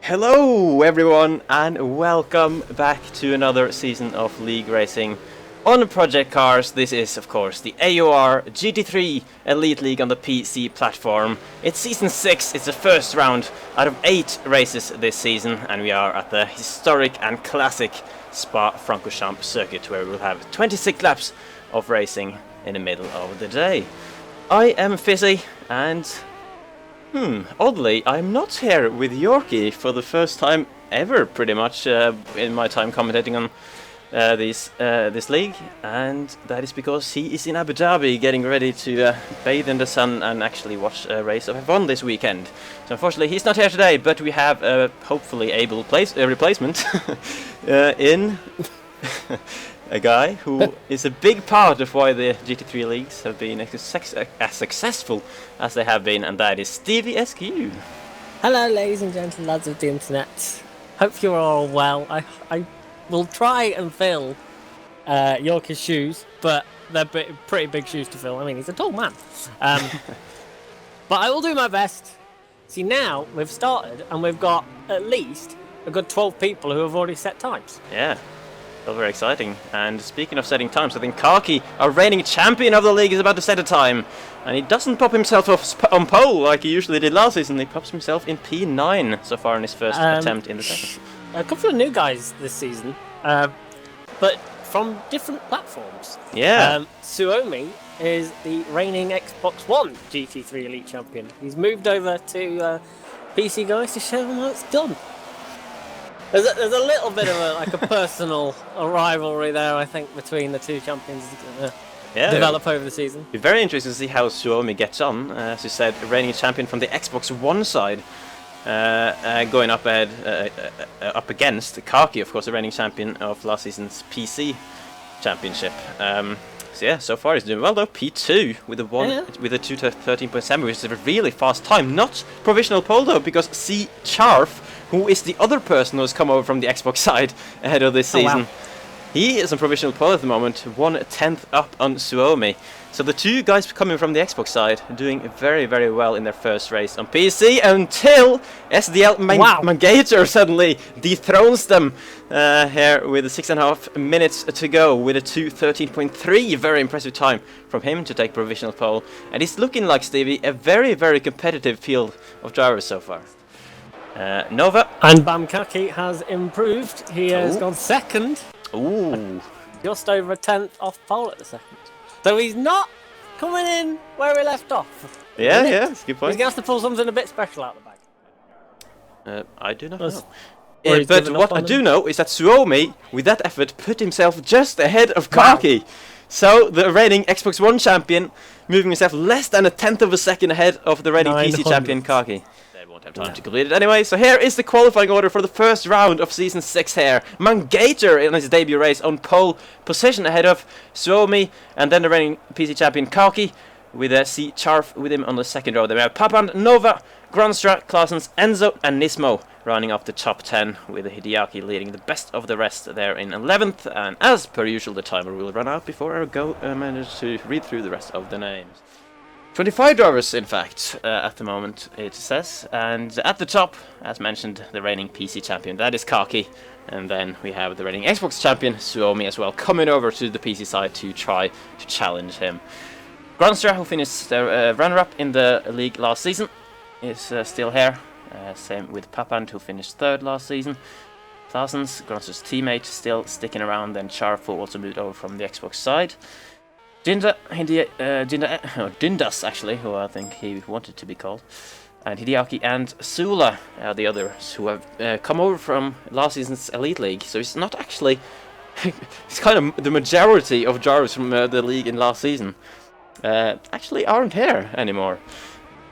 Hello everyone and welcome back to another season of League Racing on Project Cars. This is of course the AOR GT3 Elite League on the PC platform. It's season 6, it's the first round out of 8 races this season, and we are at the historic and classic Spa-Francorchamps circuit where we will have 26 laps of racing in the middle of the day. I am Fizzy and oddly, I'm not here with Yorkie for the first time ever, pretty much, in my time commentating on this league, and that is because he is in Abu Dhabi getting ready to bathe in the sun and actually watch a race of F1 this weekend. So unfortunately he's not here today, but we have a hopefully able replacement in a guy who is a big part of why the GT3 leagues have been as successful as they have been, and that is Stevie SQ. Hello ladies and gentlemen, lads of the internet. Hope you're all well. I will try and fill Yorkie's shoes, but they're pretty big shoes to fill. I mean, he's a tall man. But I will do my best. See, now we've started and we've got at least a good 12 people who have already set times. Yeah. Very exciting. And speaking of setting times, I think Kaki, our reigning champion of the league, is about to set a time. And he doesn't pop himself off on pole like he usually did last season. He pops himself in P9 so far in his first attempt in the second. A couple of new guys this season, but from different platforms. Yeah. Suomi is the reigning Xbox One GT3 Elite Champion. He's moved over to PC guys to show them how it's done. There's a little bit of a personal rivalry there, I think, between the two champions develop over the season. It'll be very interesting to see how Suomi gets on. As you said, reigning champion from the Xbox One side, going up against Kaki, of course, the reigning champion of last season's PC championship. So yeah, so far he's doing well though. P2 with a 2 to 13.7, which is a really fast time. Not provisional pole though, because C Charf, who is the other person who has come over from the Xbox side ahead of this season. Wow. He is on provisional pole at the moment, 1/10 up on Suomi. So the two guys coming from the Xbox side are doing very, very well in their first race on PC until SDL Mangator suddenly dethrones them here with 6.5 minutes to go with a 2:13.3. Very impressive time from him to take provisional pole. And it's looking like, Stevie, a very, very competitive field of drivers so far. Nova. And Bamkaki has improved. He has gone second. Ooh. Just over a 10th off pole at the second. So he's not coming in where he left off. Yeah, that's a good point. He's going to have to pull something a bit special out of the bag. I do not know. But what I do know is that Suomi, with that effort, put himself just ahead of Kaki. Wow. So the reigning Xbox One champion moving himself less than a 10th of a second ahead of the reigning PC champion Kaki. Won't have time to complete it anyway. So here is the qualifying order for the first round of season 6 here. Mangator in his debut race on pole position ahead of Suomi, and then the reigning PC champion Kaki with a C Charf with him on the second row. Then we have Papan, Nova, Granstra, Claessens, Enzo and Nismo running off the top 10, with Hideaki leading the best of the rest there in 11th. And as per usual, the timer will run out before I manage to read through the rest of the names. 25 drivers, in fact, at the moment, it says. And at the top, as mentioned, the reigning PC champion, that is Kaki. And then we have the reigning Xbox champion, Suomi, as well, coming over to the PC side to try to challenge him. Granstra, who finished the runner-up in the league last season, is still here. Same with Papan, who finished 3rd last season. Claessens, Granstra's teammate, still sticking around. Then Charf also moved over from the Xbox side. Dindas, actually, who I think he wanted to be called, and Hideaki and Sula are the others who have come over from last season's Elite League. So it's not actually, it's kind of the majority of drivers from the league in last season actually aren't here anymore.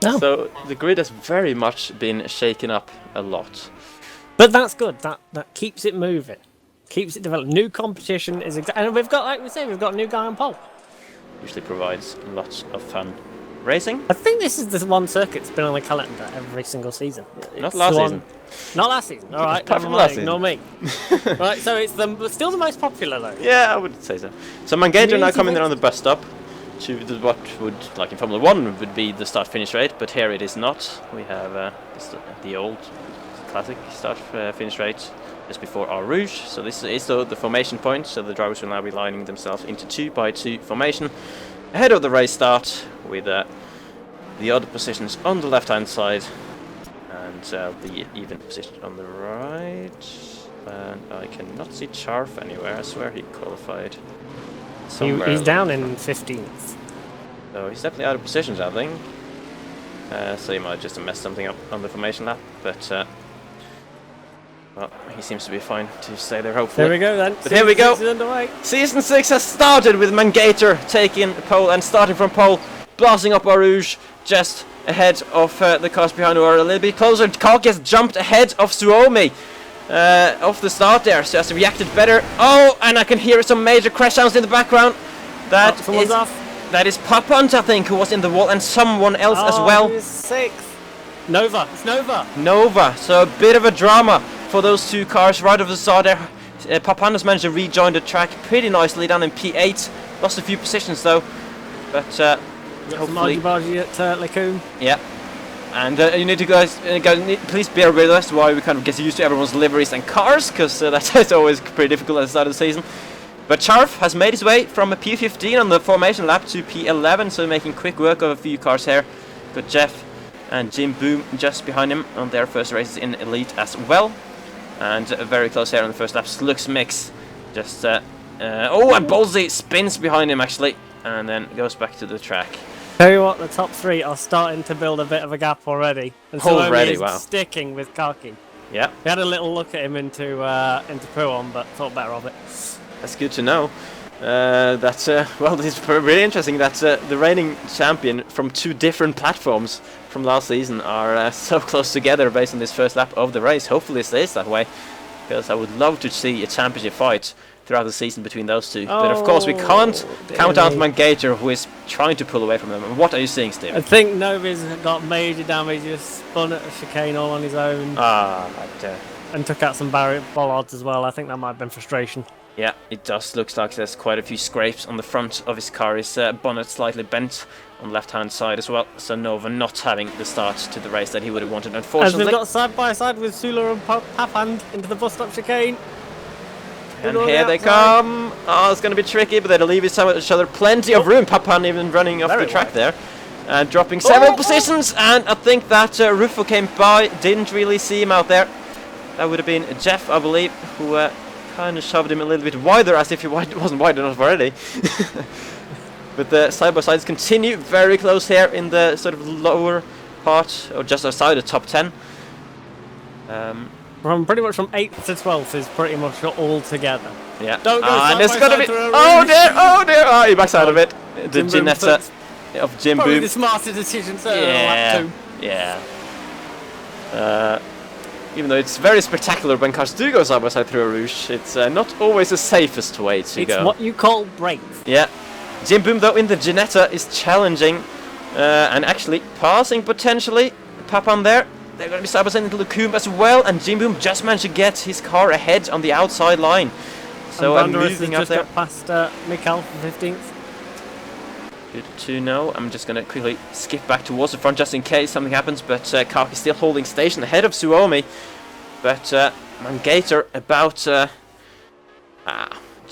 No. So the grid has very much been shaken up a lot. But that's good. That keeps it moving, keeps it developing. New competition is, and we've got, like we say, we've got a new guy on pole. Usually provides lots of fun racing. I think this is the one circuit that's been on the calendar every single season. Not last season. Not last season. All right, apart from last season. Ignore me. Right, so it's still the most popular though. Yeah, I would say so. So Mangator now coming in on the bus stop to what would, like in Formula 1, would be the start-finish rate, but here it is not. We have the old classic start finish rate just before Our Rouge. So this is the formation point, so the drivers will now be lining themselves into 2x2 formation ahead of the race start, with the other positions on the left hand side and the even position on the right. And I cannot see Charf anywhere. I swear he qualified somewhere. He's down in 15th. So he's definitely out of positions, I think. So he might just have messed something up on the formation lap, but well, he seems to be fine to stay there, hopefully. There we go then. But here we go. Underway. Season 6 has started with Mangator taking pole and starting from pole, blasting up Our Rouge just ahead of the cars behind who are a little bit closer. Kalk has jumped ahead of Suomi off the start there, so has reacted better. Oh, and I can hear some major crash sounds in the background. Someone's off. That is Papunt, I think, who was in the wall, and someone else as well. He's 6th. Nova. It's Nova. Nova. So a bit of a drama for those two cars right off the start there. Papunt has managed to rejoin the track pretty nicely down in P8. Lost a few positions though, but hopefully. At Lacoon. Yeah. And you need to guys please bear with us while we kind of get used to everyone's liveries and cars, because that's always pretty difficult at the start of the season. But Charf has made his way from a P15 on the formation lap to P11, so making quick work of a few cars here. Got Jeff and Jim Boom just behind him on their first races in Elite as well. And very close here on the first lap, Slux Mix. Just, oh, and Bolsey spins behind him actually, and then goes back to the track. Tell you what, the top 3 are starting to build a bit of a gap already. And already, is wow. Sticking with Kaki. Yeah. We had a little look at him into Puon, but thought better of it. That's good to know. That's well, it's really interesting that the reigning champion from 2 different platforms from last season are so close together based on this first lap of the race. Hopefully it stays that way, because I would love to see a championship fight throughout the season between those two. But of course we can't count out Mangator, who is trying to pull away from them. And what are you seeing, Steve? I think Novi's got major damage, just spun at a chicane all on his own. And took out some bollards as well. I think that might have been frustration. Yeah, it does. Looks like there's quite a few scrapes on the front of his car. His bonnet slightly bent on the left-hand side as well. So Nova not having the start to the race that he would have wanted, unfortunately. As we've got side by side with Sula and Papand into the bus stop chicane. And here they come. Oh, it's going to be tricky, but they'll leave each other plenty of room. Papand even running off the track there. And dropping several positions. And I think that Rufo came by. Didn't really see him out there. That would have been Jeff, I believe, who kind of shoved him a little bit wider, as if he wasn't wide enough already. But the side-by-sides continue very close here in the sort of lower part, or just outside the top 10. From pretty much from 8th to 12th is pretty much all together. Yeah. Don't go and it's gonna be. Oh dear! Oh dear! Oh, he backs out of it. The Ginetta of Jim Boom. Boom. The smarter decision. Yeah. Yeah. Even though it's very spectacular when cars do go side by side through a Rouge, it's not always the safest way to go. It's what you call brave. Yeah. Jim Boom, though, in the Ginetta is challenging and actually passing potentially. Papan there. They're going to be side by side into the Coombe as well, and Jim Boom just managed to get his car ahead on the outside line. So I'm moving up there. Just got past Mikkel for 15th. Good to know. I'm just going to quickly skip back towards the front just in case something happens, but Kark is still holding station ahead of Suomi. But Mangator about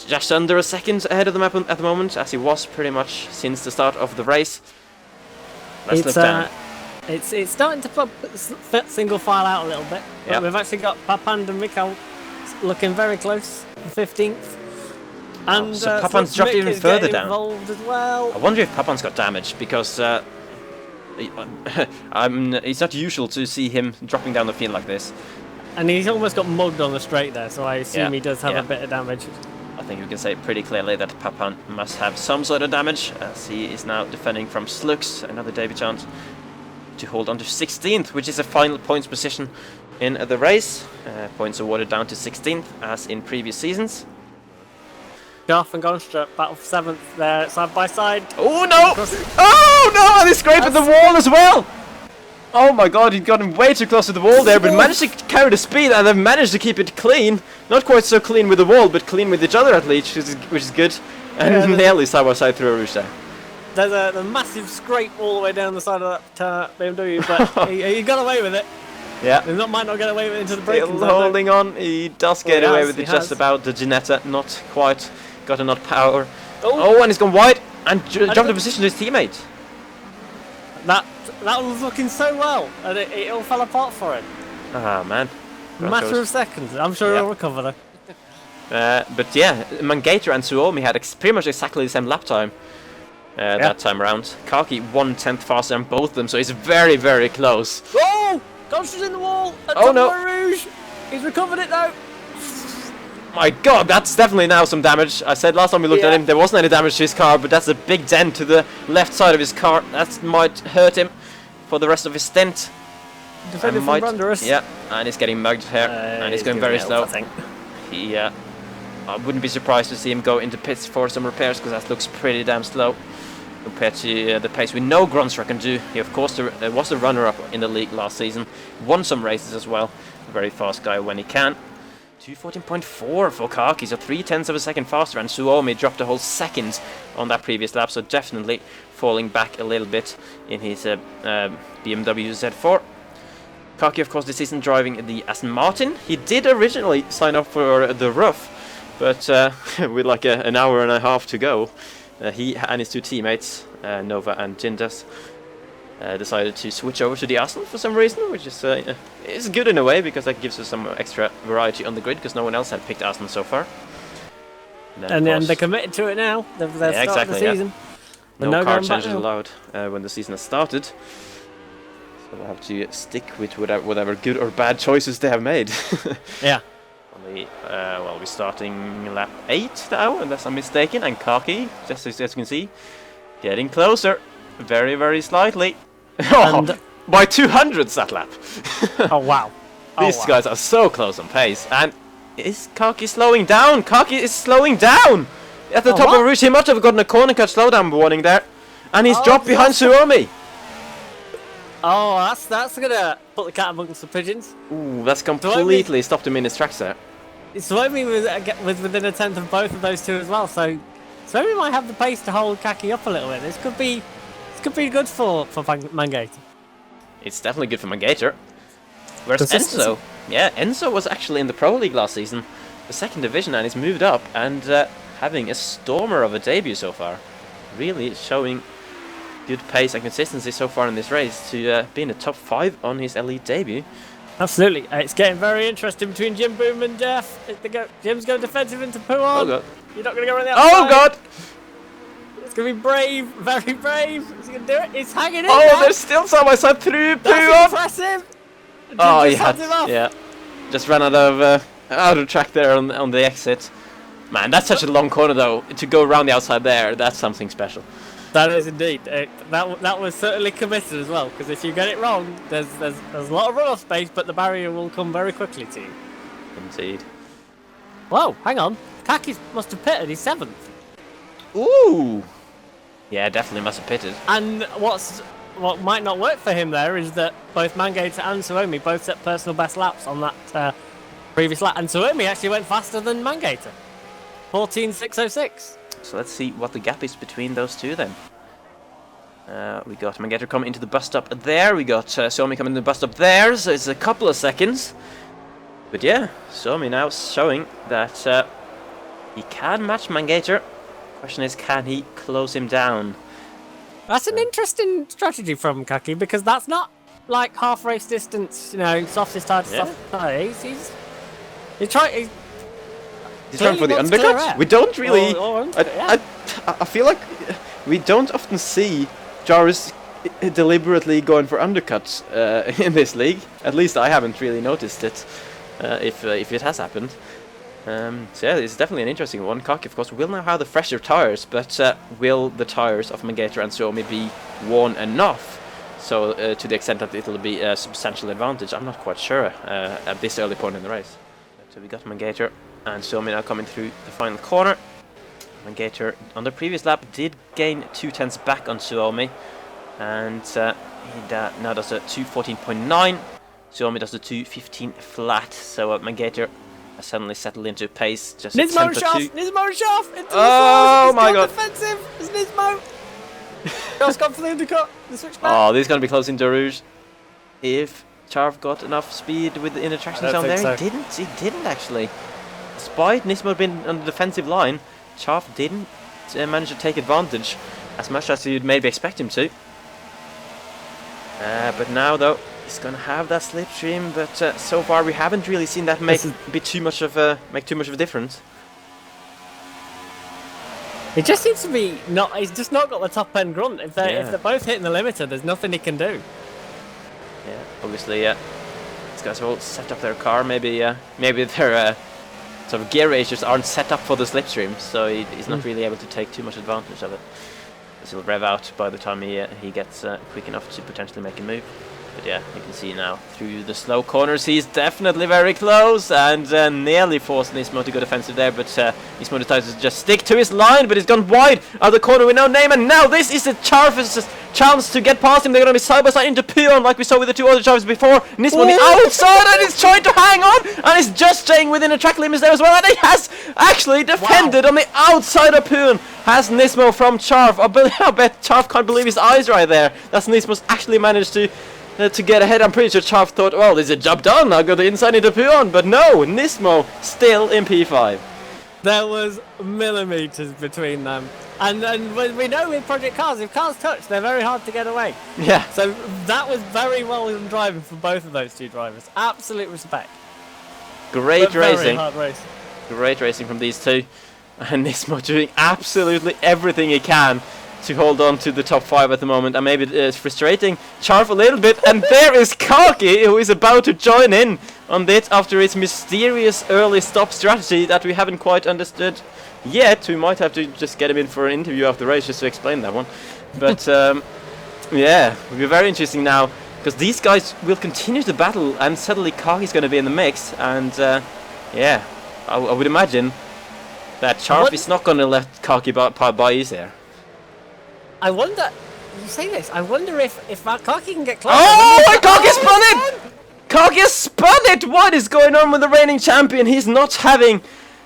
just under a second ahead of the map at the moment, as he was pretty much since the start of the race. Let's look down. It's starting to single file out a little bit. But yep. We've actually got Papand and Mikkel looking very close, 15th. And so Papan's dropped even further down. Involved as well. I wonder if Papan's got damage, because it's not usual to see him dropping down the field like this. And he's almost got mugged on the straight there, so I assume he does have a bit of damage. I think we can say pretty clearly that Papan must have some sort of damage, as he is now defending from Slux, another debutant, to hold on to 16th, which is a final points position in the race. Points awarded down to 16th, as in previous seasons. Goff and Gonstrup battle for 7th there, side by side. Oh no! Oh no! And he's scraping the wall as well! Oh my god, he'd gotten way too close to the wall there, but managed to carry the speed, and then managed to keep it clean. Not quite so clean with the wall, but clean with each other at least, which is good. And nearly side by side through a Rouge there. There's a massive scrape all the way down the side of that BMW, but he got away with it. Yeah. He might not get away with it into the braking Still zone. holding on. He does get away with it just about. The Ginetta not quite got enough power. Oh, and he's gone wide and jumped the position to his teammate. That was looking so well, and it all fell apart for him. Ah, man. Matter of seconds. I'm sure he'll recover though. But yeah, Mangator and Suomi had pretty much exactly the same lap time that time around. Kaki 1/10 faster than both of them, so he's very, very close. Oh! Gonsher's in the wall! Oh no! Rouge. He's recovered it though! My god, that's definitely now some damage. I said last time we looked at him there wasn't any damage to his car, but that's a big dent to the left side of his car. That might hurt him for the rest of his stint. Defending from under us. Yeah, and he's getting mugged here, and he's going very slow. I wouldn't be surprised to see him go into pits for some repairs, because that looks pretty damn slow compared to the pace we know Gronstra can do. He of course was the runner-up in the league last season, won some races as well. A very fast guy when he can. 2:14.4 for Kaki, so 0.3 of a second faster, and Suomi dropped a whole second on that previous lap, so definitely falling back a little bit in his BMW Z4. Kaki, of course, this season driving the Aston Martin. He did originally sign up for the rough, but with like an hour and a half to go, he and his two teammates, Nova and Jindas, decided to switch over to the Aston for some reason, which is good in a way, because that gives us some extra variety on the grid, because no one else had picked Aston so far. And then they're committed to it now. They're starting the season. No car changes allowed when the season has started. So we'll have to stick with whatever good or bad choices they have made. Yeah. Well, we're starting lap 8 now, unless I'm mistaken, and Kaki, just as you can see, getting closer, very, very slightly. Oh, by 200s that lap. Oh wow. These guys are so close on pace. And is Kaki slowing down? Kaki is slowing down! At the top of Rouge, he must have gotten a corner cut slowdown warning there. And he's dropped behind Suomi. Oh, that's gonna put the cat amongst the pigeons. Ooh, that's completely stopped him in his tracks there. Suomi was within a tenth of both of those two as well, so Suomi might have the pace to hold Kaki up a little bit. This could be good for Mangator. It's definitely good for Mangator. Whereas Enzo, Enzo was actually in the Pro League last season, the second division, and he's moved up and having a stormer of a debut so far. Really showing good pace and consistency so far in this race to be in the top 5 on his elite debut. Absolutely. It's getting very interesting between Jim Boom and Jeff. Jim's going defensive into Puon. Oh god. You're not going to go around the outside. Oh god! It's going to be brave, very brave. Is he going to do it? He's hanging in there. there. There's still side by side through Puon. That's impressive. Oh, he had, just ran out of track there on the exit. Man, that's such a long corner though. To go around the outside there, that's something special. That is indeed. That was certainly committed as well, because if you get it wrong, there's a lot of runoff space, but the barrier will come very quickly to you. Indeed. Whoa, hang on. Kaki must have pitted. He's 7th. Ooh. Yeah, definitely must have pitted. And what might not work for him there is that both Mangator and Suomi both set personal best laps on that previous lap, and Suomi actually went faster than Mangator. 14.606. So let's see what the gap is between those two then. We got Mangator coming into the bus stop there. We got Suomi coming into the bus stop there. So it's a couple of seconds. But yeah, Suomi now showing that he can match Mangator. Question is, can he close him down? That's an interesting strategy from Kaki, because that's not like half race distance, softest tire to soft tire. He's trying for the undercut. We don't really. I feel like we don't often see Jarvis deliberately going for undercuts in this league. At least I haven't really noticed it. If it has happened. So yeah, it's definitely an interesting one. Kaki, of course, will now have the fresher tires, but will the tires of Mangator and Suomi be worn enough? So to the extent that it'll be a substantial advantage, I'm not quite sure at this early point in the race. So we got Mangator and Suomi now coming through the final corner. Mangator on the previous lap did gain 0.2 back on Suomi, and he now does a 2:14.9. Suomi does a 2:15 flat. So Mangator has suddenly settled into pace. Just Nismo Shaft! Oh my god! Defensive! It's Nismo! Just gone for the undercut. The switchback. Oh, this is going to be close into Rouge. If Charv got enough speed in the traction I don't zone there. think He didn't actually. Despite Nismo being on the defensive line, Charv didn't manage to take advantage as much as you'd maybe expect him to. But now though, he's gonna have that slipstream, but so far we haven't really seen that make too much of a difference. It just seems to be not. He's just not got the top end grunt. If they're both hitting the limiter, there's nothing he can do. Yeah, obviously, these guys will set up their car. Maybe their sort of gear ratios aren't set up for the slipstream, so he's not really able to take too much advantage of it. He'll rev out by the time he gets quick enough to potentially make a move. But yeah, you can see now through the slow corners he's definitely very close and nearly forced Nismo to go defensive there, but Nismo decides to just stick to his line, but he's gone wide out of the corner with no name, and now this is the Charv's chance to get past him. They're going to be side by side into Puon like we saw with the two other Charvs before. Nismo on the outside and he's trying to hang on, and he's just staying within the track limits there as well, and he has actually defended on the outside of Puon. Has Nismo from Charv. I bet Charv can't believe his eyes right there. That's Nismo's actually managed to get ahead. I'm pretty sure Charv thought, well, is a job done? I'll go the inside into Puon. But no, Nismo still in P5. There was millimeters between them. And we know with Project Cars, if cars touch, they're very hard to get away. Yeah. So that was very well done driving for both of those two drivers. Absolute respect. Great racing. Very hard race. Great racing from these two. And Nismo doing absolutely everything he can to hold on to the top 5 at the moment, and maybe it's frustrating Charv a little bit. And there is Kaki, who is about to join in on this after his mysterious early stop strategy that we haven't quite understood yet. We might have to just get him in for an interview after the race just to explain that one. But yeah, it'll be very interesting now, because these guys will continue to battle, and suddenly Kaki's going to be in the mix, and yeah, I would imagine that Charv is not going to let Kaki by easy there. I wonder. You say this. I wonder if Kaki can get close. Oh, Kaki spun it! Kaki spun it! What is going on with the reigning champion? He's not having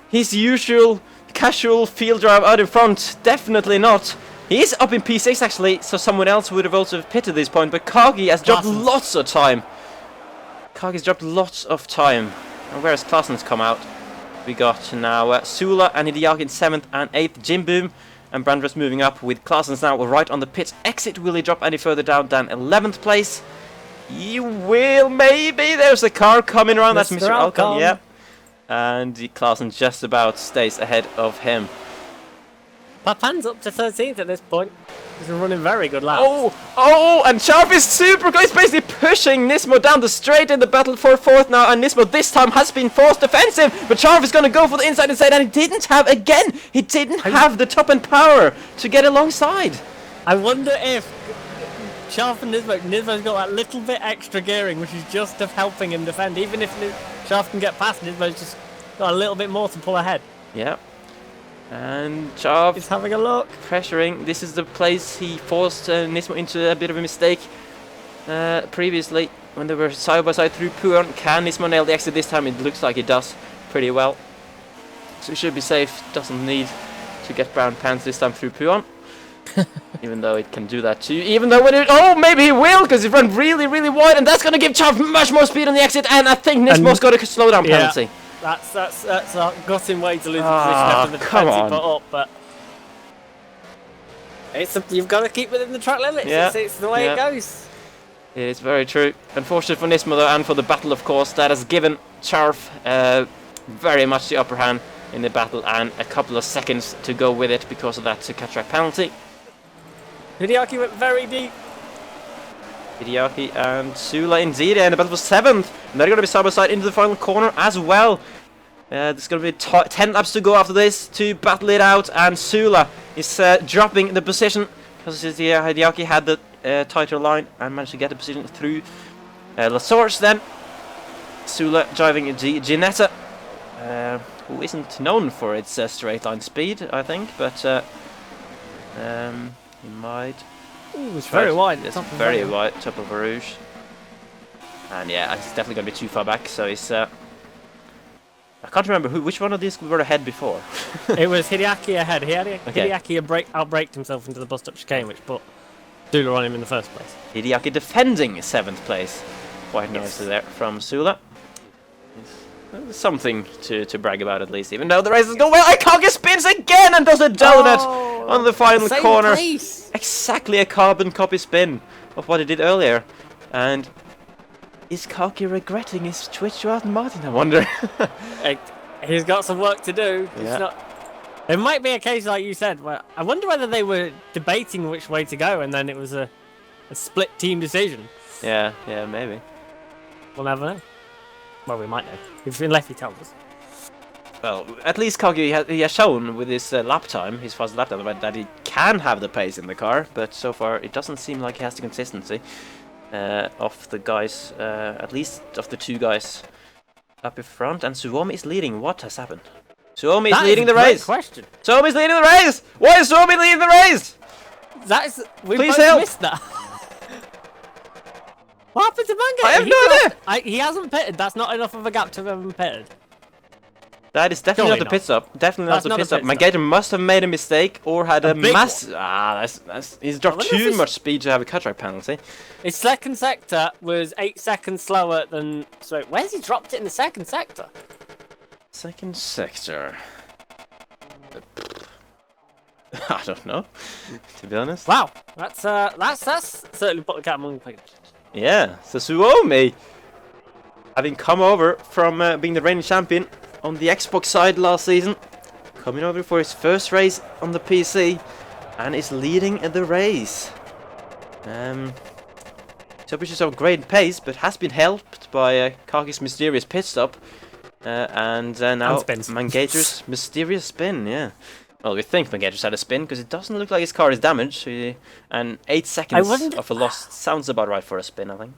his usual casual field drive out in front. Definitely not. He is up in P6 actually, so someone else would have also pitted at this point. But Kaki has dropped lots of time. Kagi's dropped lots of time. And where has Klassen's come out? We got now Sula and Hideaki in 7th and 8th. Jim Boom and Brandress moving up with Klassen's now right on the pit exit. Will he drop any further down than 11th place? He will, maybe. There's a car coming around. That's Mr. Alcon, yeah. And Klassen just about stays ahead of him. Papan's up to 13th at this point. He's running very good laps. Oh, and Charv is super good. He's basically pushing Nismo down the straight in the battle for 4th now, and Nismo this time has been forced defensive, but Charv is going to go for the inside, and he didn't have the top end power to get alongside. I wonder if Charv and Nismo's got that little bit extra gearing, which is just of helping him defend. Even if Charv can get past, Nismo's just got a little bit more to pull ahead. Yeah. And Charv is having a look. Pressuring. This is the place he forced Nismo into a bit of a mistake previously when they were side by side through Puon. Can Nismo nail the exit this time? It looks like he does pretty well. So he should be safe. Doesn't need to get brown pants this time through Puon. Even though it can do that too. Even though maybe he will, because he ran really, really wide, and that's going to give Charv much more speed on the exit. And I think Nismo's got a slow down penalty. That's a gutting way to lose the position after the defense he put up, but you've got to keep within the track limits. Yeah. It's the way it goes. It is very true. Unfortunate for Nismo though, and for the battle, of course, that has given Charv very much the upper hand in the battle, and a couple of seconds to go with it because of that catch track penalty. Hideaki went very deep. Hideaki and Sula indeed in the battle for 7th, and they're going to be side by side into the final corner as well. There's going to be 10 laps to go after this to battle it out, and Sula is dropping the position because Hideaki had the tighter line and managed to get the position through La Source. Then Sula driving Ginetta, who isn't known for its straight line speed, I think, but he might. Ooh, it's very wide. It's very wide, top of Rouge. And yeah, it's definitely going to be too far back, so he's... I can't remember which one of these were ahead before. It was Hideaki ahead. Hideaki outbraked himself into the bus stop chicane, which put Dula on him in the first place. Hideaki defending 7th place. Quite nicely there from Sula. Something to brag about at least, even though the race is going well. Karki spins again and does a donut on the final corner. Place. Exactly a carbon copy spin of what he did earlier. And is Karki regretting his switch to Aston Martin, I wonder? He's got some work to do. Yeah. It's not... It might be a case like you said, where I wonder whether they were debating which way to go and then it was a split team decision. Yeah, maybe. We'll never know. Well, we might know. Unless he tells us. Well, at least Karki he has shown with his lap time, his fast lap time, that he can have the pace in the car, but so far it doesn't seem like he has the consistency of the guys, at least of the two guys up in front. And Suomi is leading. What has happened? Suomi is leading the race. Question. Suomi is leading the race. Why is Suomi leading the race? We Please both help. missed that. What happened to Manga? I have no idea. He hasn't pitted. That's not enough of a gap to have him pitted. That is definitely not the pit stop. Definitely not the pit stop. Mangator must have made a mistake or had a mass. He's dropped too much speed to have a cut track penalty. His second sector was 8 seconds slower than. So where's he dropped it in the second sector? Second sector. I don't know, to be honest. Wow, that's certainly put the cat among the pigs. Yeah, so Suomi, having come over from being the reigning champion on the Xbox side last season, coming over for his first race on the PC, and is leading the race. So which is a great pace, but has been helped by Karki's mysterious pit stop, and now Mangator's mysterious spin. Yeah. Well, we think Mangator's had a spin because it doesn't look like his car is damaged, and 8 seconds of a loss sounds about right for a spin, I think.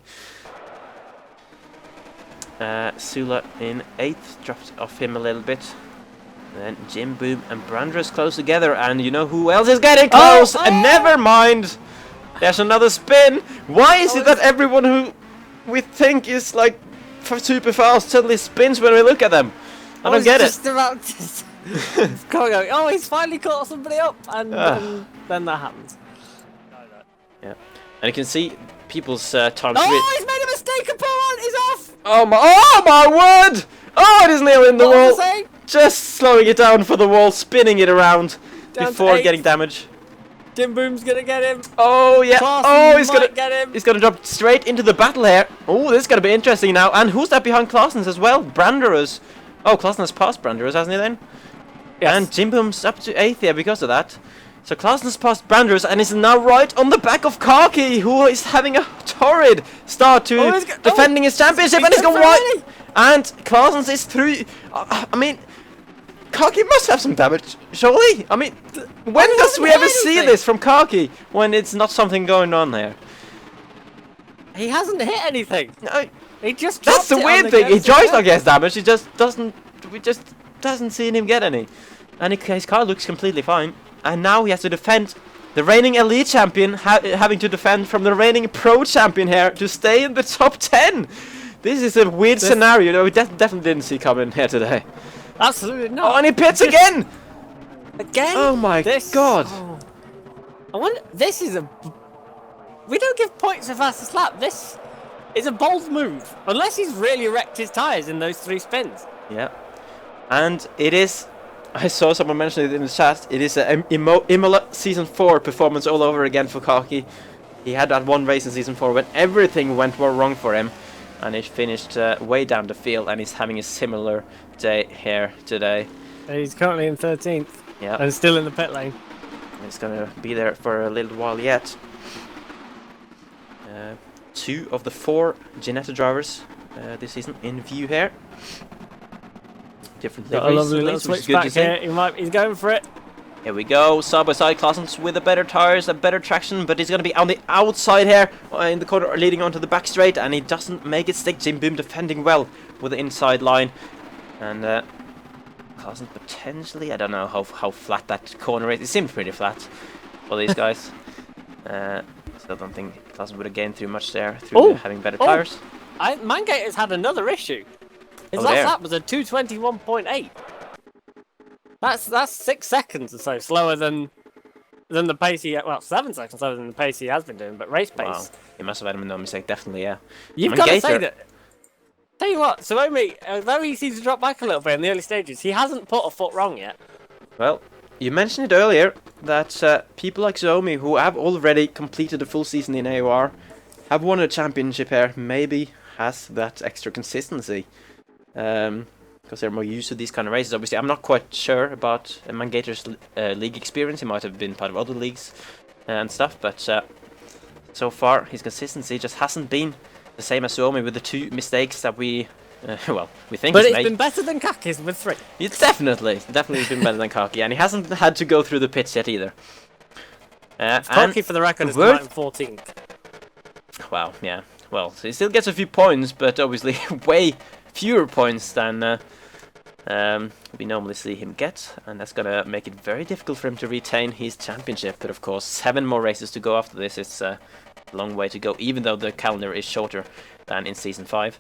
Sula in 8th, dropped off him a little bit. Then Jim Boom and Brandress close together, and you know who else is getting close? And never mind, there's another spin. Why is it that everyone who we think is like super fast suddenly spins when we look at them? I don't get it. Oh, he's finally caught somebody up, and then that happens. Yeah, and you can see people's time. He's made a mistake. Opponent is off. Oh my word! Oh, it is nearly in the wall. Just slowing it down for the wall, spinning it around before getting damage. Jim Boom's gonna get him. Oh yeah. Clausen he's gonna get him. He's gonna drop straight into the battle here. Oh, this is gonna be interesting now. And who's that behind Clausen's as well? Branderus. Oh, Clausen has passed Branderus, hasn't he then? Yes. And Jim Boom's up to 8th here because of that. So Clausen's passed Branderus and is now right on the back of Karki, who is having a torrid start to defending his championship, and he's gone right. And Clausen's is through. I mean, Karki must have some damage, surely. I mean, when does we ever see this from Karki when it's not something going on there? He hasn't hit anything. No, he just. That's the weird thing. He drives like he has damage. He just doesn't. We just doesn't see him get any. And his car looks completely fine. And now he has to defend the reigning elite champion, having to defend from the reigning pro champion here to stay in the top 10. This is a weird scenario that we definitely didn't see coming here today. Absolutely not. Oh, and he pits again! Again? Oh my god. Oh. I wonder, this is a... We don't give points for fastest lap. This is a bold move. Unless he's really wrecked his tyres in those 3 spins. Yeah. And it is, I saw someone mention it in the chat, it is a Imola Season 4 performance all over again for Karki. He had that one race in Season 4 when everything went wrong for him. And he finished way down the field, and he's having a similar day here today. He's currently in 13th. Yeah. And still in the pit lane. He's going to be there for a little while yet. 2 of the 4 Ginetta drivers this season in view here. Different liveries, a lovely little switch back here. He's going for it. Here we go, side by side, Clausen's with the better tyres, a better traction, but he's going to be on the outside here in the corner, leading onto the back straight, and he doesn't make it stick. Jim Boom defending well with the inside line, and Clausen potentially, I don't know how flat that corner is. It seemed pretty flat for these guys, so I don't think Clausen would have gained too much there through having better tyres. Mangator's had another issue. His last lap was a 2:21.8. That's 6 seconds or so slower than than the pace well, 7 seconds slower than the pace he has been doing, but race pace. Wow, he must have had no mistake, definitely, yeah. You've got to say that. Tell you what, Suomi, although he seems to drop back a little bit in the early stages, he hasn't put a foot wrong yet. Well, you mentioned it earlier that people like Suomi, who have already completed a full season in AOR, have won a championship here, maybe has that extra consistency. Because they're more used to these kind of races. Obviously, I'm not quite sure about Mangator's league experience. He might have been part of other leagues and stuff, but so far his consistency just hasn't been the same as Suomi with the 2 mistakes that we think. But it's been better than Kaki's with 3. It's definitely been better than Kaki, and he hasn't had to go through the pits yet either. Kaki, for the record, is 14th. Wow, yeah. Well, so he still gets a few points, but obviously way fewer points than we normally see him get, and that's gonna make it very difficult for him to retain his championship. But of course, 7 more races to go after this. It's a long way to go, even though the calendar is shorter than in Season 5.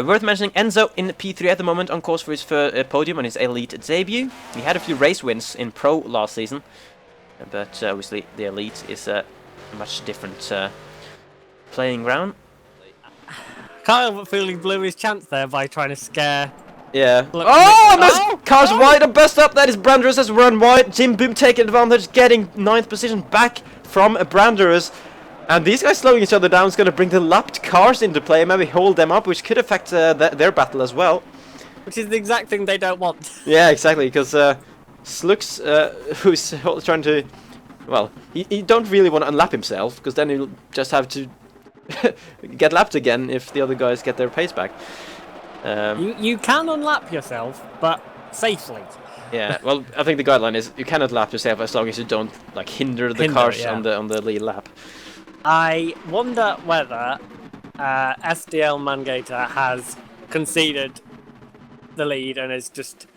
Worth mentioning, Enzo in P3 at the moment, on course for his podium on his Elite debut. He had a few race wins in Pro last season, but obviously the Elite is a much different playing ground. Can't help but feel he blew his chance there by trying to scare. Yeah. Oh, car's wide and bust up. That is Branderus has run wide. Jim Boom taking advantage, getting 9th position back from Branderus. And these guys slowing each other down is going to bring the lapped cars into play, maybe hold them up, which could affect their battle as well. Which is the exact thing they don't want. Yeah, exactly, because Slux, who's trying to... Well, he don't really want to unlap himself, because then he'll just have to get lapped again if the other guys get their pace back. You can unlap yourself, but safely. Yeah, well, I think the guideline is you cannot lap yourself as long as you don't like hinder the cars on the lead lap. I wonder whether SDL Mangator has conceded the lead and has just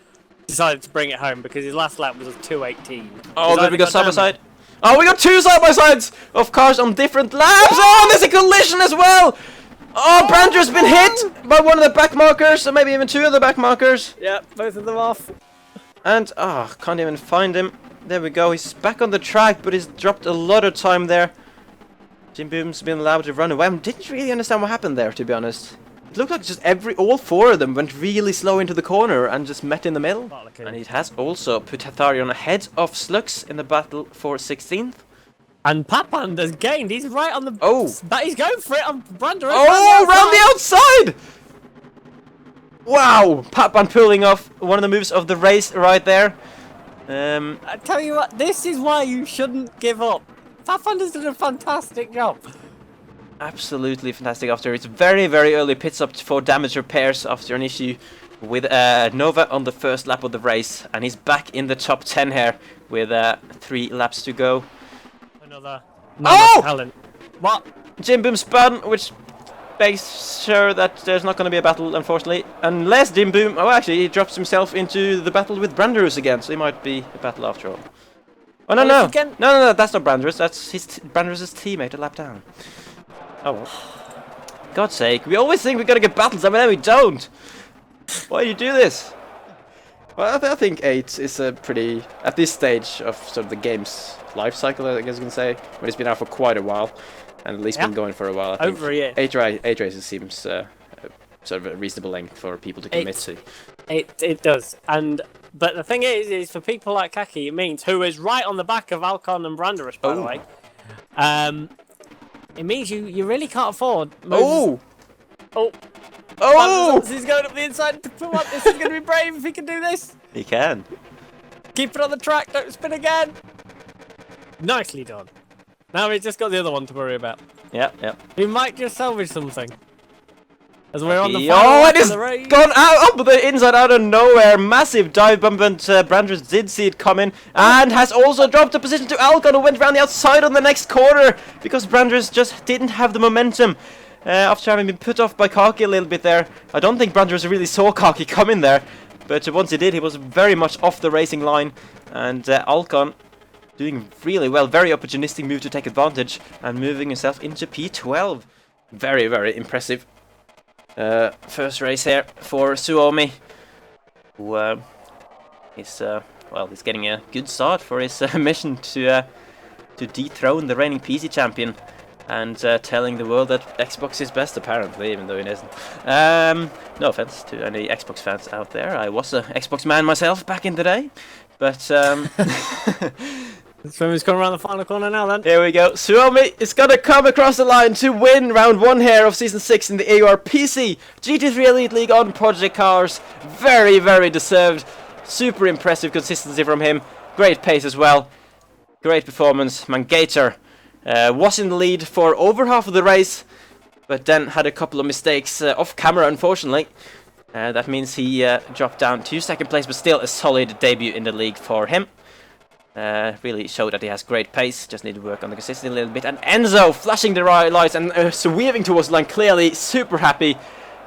decided to bring it home because his last lap was a 2:18. Oh, then we got side by side. Oh, we got 2 side by sides of cars on different laps. Oh, there's a collision as well. Oh, Brander's been hit by one of the back markers, or maybe even 2 of the back markers. Yeah, both of them off. And can't even find him. There we go. He's back on the track, but he's dropped a lot of time there. Jim Boom's been allowed to run away. I didn't really understand what happened there, to be honest. It looked like just all 4 of them went really slow into the corner and just met in the middle. And it has also put Hatharion ahead of Slux in the battle for 16th. And Papand has gained. He's right on the... But he's going for it on Brander. Oh, around the outside! Wow! Papand pulling off one of the moves of the race right there. I tell you what, this is why you shouldn't give up. Papand has done a fantastic job. Absolutely fantastic after its very, very early pit stop for damage repairs after an issue with Nova on the first lap of the race. And he's back in the top 10 here with 3 laps to go. Another talent. What? Jim Boom spun, which makes sure that there's not going to be a battle, unfortunately. Unless Jim Boom... Oh, actually, he drops himself into the battle with Branderus again, so he might be a battle after all. Oh, no, no. No, that's not Branderus. That's Branderus' teammate a lap down. Oh, well. God's sake, we always think we're going to get battles, and then we don't. Why do you do this? Well, I think 8 is a pretty... At this stage of sort of the game's life cycle, I guess you can say, when it's been out for quite a while, and at least been going for a while. I think over a year. 8 races seems sort of a reasonable length for people to commit to. It does, but the thing is for people like Kaki, it means who is right on the back of Alcon and Branderus, by the way. It means you really can't afford moves. He's going up the inside to pull up. This is going to be brave if he can do this. He can. Keep it on the track. Don't spin again. Nicely done. Now we've just got the other one to worry about. Yeah. We might just salvage something. As we're on the it is gone out up the inside out of nowhere. Massive dive bump, and Branderus did see it coming and has also dropped a position to Alcon, who went around the outside on the next corner because Branderus just didn't have the momentum. After having been put off by Kaki a little bit there. I don't think Branderus really saw Kaki come in there, but once he did, he was very much off the racing line. And Alcon doing really well, very opportunistic move to take advantage and moving himself into P12. Very, very impressive first race here for Suomi, who is he's getting a good start for his mission to to dethrone the reigning PC champion and telling the world that Xbox is best, apparently, even though it isn't. No offense to any Xbox fans out there. I was a Xbox man myself back in the day, but So he's coming around the final corner now then. here we go. Suomi is gonna come across the line to win round 1 here of Season 6 in the AOR PC GT3 Elite League on Project Cars. Very, very deserved. Super impressive consistency from him. Great pace as well. Great performance. Mangator was in the lead for over half of the race, but then had a couple of mistakes off camera, unfortunately. That means he dropped down to 2nd place, but still a solid debut in the league for him. Really showed that he has great pace, just need to work on the consistency a little bit. And Enzo flashing the right lights and weaving towards the line, clearly super happy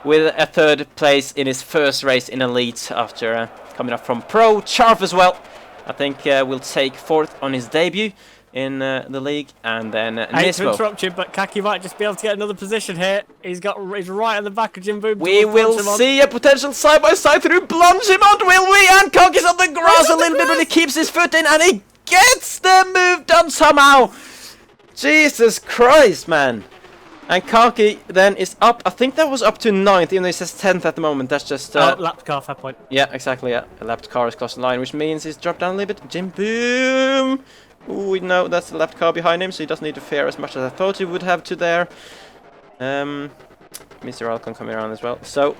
with a 3rd place in his first race in Elite after coming up from Pro. Charf as well, I think will take 4th on his debut in the league. And then I hate to Nismo. interrupt you, but Kaki might just be able to get another position here. He's right on the back of Jim Boom. We will see a potential side-by-side through Blanchimont, will we? And Conk is on the grass a little bit, but he keeps his foot in and he gets the move done somehow. Jesus Christ, man. And Kaki then is up. I think that was up to 9th, even though it says 10th at the moment. That's just... lapped car, fair point. Yeah, exactly, yeah. A lapped car is crossing the line, which means he's dropped down a little bit. Jim Boom! Ooh, no, that's the lapped car behind him, so he doesn't need to fare as much as I thought he would have to there. Mr. Alcon coming around as well. So,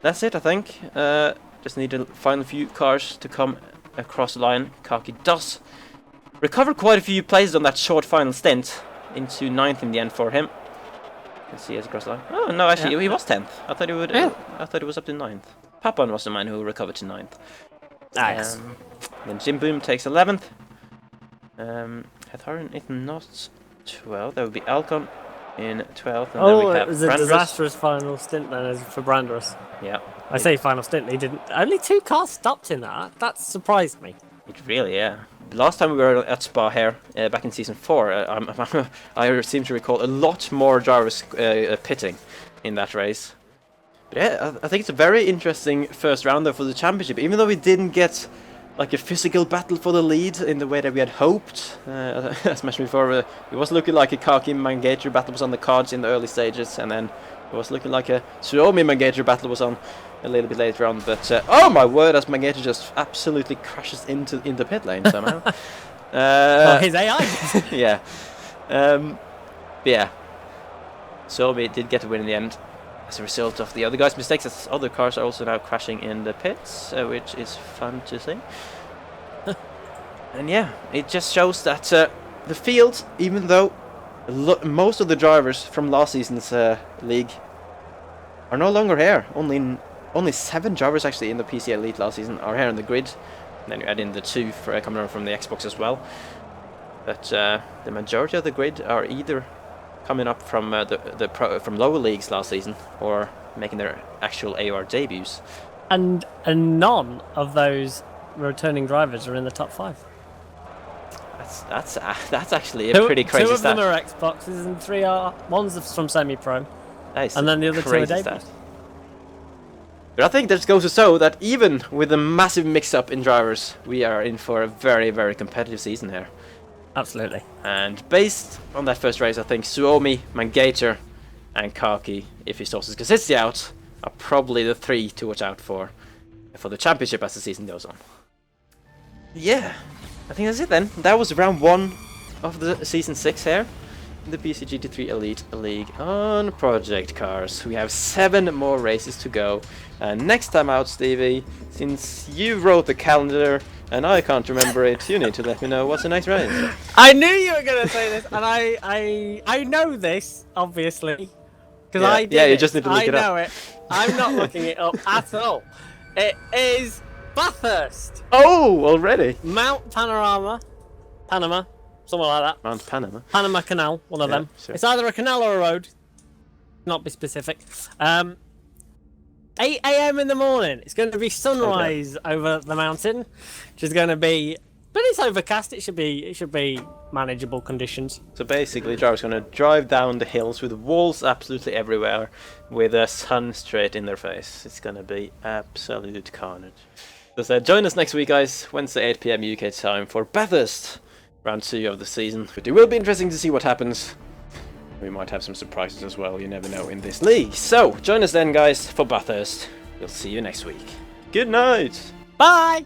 that's it, I think. Just need a final few cars to come across the line. Kaki does recover quite a few places on that short final stint. Into 9th in the end for him. Let's see as across the line. Oh, no, actually, he was 10th. I thought he would. I thought he was up to 9th. Papan was the man who recovered to 9th. Nice. Then Jim Boom takes 11th. Hatharin is not 12th. That would be Alcon in 12th. And then we have it was a Brandrus. disastrous final stint then for Brandrus. Yeah. I say final stint, he didn't. Only 2 cars stopped in that. That surprised me. It really, yeah. Last time we were at Spa here, back in Season 4, I seem to recall a lot more drivers pitting in that race. But yeah, I think it's a very interesting first rounder for the championship, even though we didn't get like a physical battle for the lead in the way that we had hoped. As mentioned before, it was looking like a Kaki Mangator battle was on the cards in the early stages, and then it was looking like a Suomi Mangator battle was on a little bit later on. But oh my word, as Mangator just absolutely crashes into the pit lane somehow. Well, his AI. Yeah. But yeah. Suomi did get a win in the end as a result of the other guys' mistakes, as other cars are also now crashing in the pits, which is fun to see. And yeah, it just shows that the field, even though most of the drivers from last season's league are no longer here, only 7 drivers actually in the PC Elite last season are here on the grid. And then you add in the 2 for coming around from the Xbox as well. But the majority of the grid are either coming up from from lower leagues last season, or making their actual AOR debuts. And none of those returning drivers are in the top 5. That's actually a pretty crazy Two of stat. them are Xboxes and 3 are... One's from semi-pro. And then the other 2 are debuts. But I think that goes to show that even with a massive mix-up in drivers, we are in for a very, very competitive season here. Absolutely. And based on that first race, I think Suomi, Mangator, and Kaki, if he sorts his consistency out, are probably the 3 to watch out for the championship as the season goes on. Yeah, I think that's it then. That was round 1 of the season 6 here in the PC GT3 Elite League on Project Cars. We have 7 more races to go. And next time out, Stevie, since you wrote the calendar and I can't remember it, you need to let me know what's the next race. I knew you were going to say this, and I know this, obviously, because I did Yeah, you just need to look it up. I know it. I'm not looking it up at all. It is Bathurst. Oh, already? Mount Panama, something like that. Mount Panama. Panama Canal, one of them. Sure. It's either a canal or a road. Not be specific. 8 AM in the morning. It's going to be sunrise over the mountain, which is going to be, but it's overcast. It should be manageable conditions. So basically, drivers going to drive down the hills with walls absolutely everywhere, with the sun straight in their face. It's going to be absolute carnage. So join us next week, guys. Wednesday 8 PM UK time for Bathurst round 2 of the season. But it will be interesting to see what happens. We might have some surprises as well, you never know in this league. So, join us then guys for Bathurst. We'll see you next week. Good night! Bye!